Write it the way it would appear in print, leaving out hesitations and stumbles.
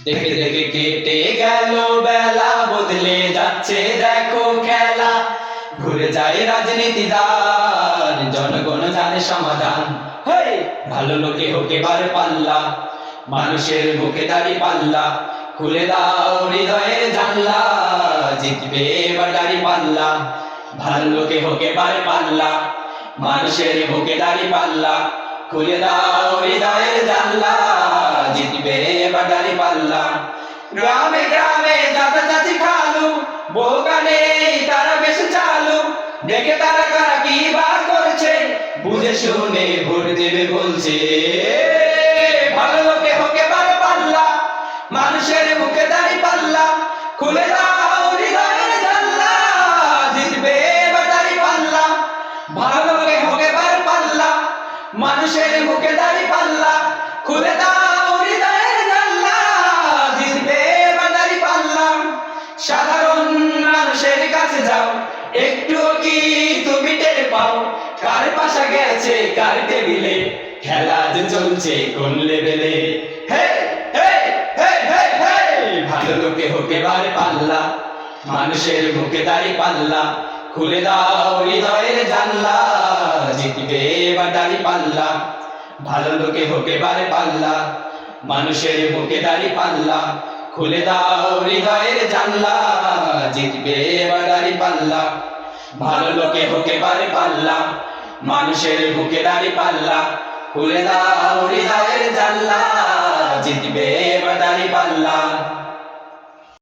দেখে দেখে কেটে গেল বেলা, বদলে যাচ্ছে দেখো খেলা। ঘুরে যায় রাজনীতিদার, জনগণ জানে সমাধান। হেই, ভালো লোকে হোক এবার পাল্লা, মানুষের মুখে দাড়ি পাল্লা। খুলে দাও হৃদয়ের জানলা, জিতবে এবার দাড়ি পাল্লা। ভালো লোকে হোক এবার পাল্লা, মানুষের মুখে দাড়ি পাল্লা। খুলে দাও হৃদয়ের জানলা, জিতবে এবার দাড়ি পাল্লা। গ্রামে গ্রামে চাচা চাচি খালু, বোকানে তারা বেশ চালু। দেখে তারা কারা কি বা করছে, বুঝে শুনে ভোট দেবে বলছে। ভালো লোকে হোক এবার পাল্লা, মানুষের মুখে দাড়ি পাল্লা। খুলে দাও হৃদয়ের জানলা, জিতবে এবার দাড়ি পাল্লা। ভালো লোকে হোক এবার পাল্লা, মানুষের মুখে দাড়ি পাল্লা। খুলে দাও হৃদয়ের জানলা, জিতবে এবার দাড়ি পাল্লা। সাধারণ মানুষের কাছে যাও, একটুও কি তুমি টের পাও? কার পাশা গেছে কার টেবিলে, খেলা যে চলছে কোন লেভেলে। হে হে হে হে হে, ভালো লোকে হোক এবার পাল্লা, মানুষের মুখে দাড়ি পাল্লা। খুলে দাও হৃদয়ের জানলা, জিতবে এবার দাড়ি পাল্লা। ভালো লোকে হোক এবার পাল্লা, মানুষের মুখে দাড়ি পাল্লা। খুলে দাও হৃদয়ের জানলা, জিতবে এবার দাড়ি পাল্লা। ভালো লোকে হোক এবার পাল্লা, মানুষের মুখে দাড়ি পাল্লা। খুলে দাও হৃদয়ের জানলা, জিতবে এবার দাড়ি পাল্লা।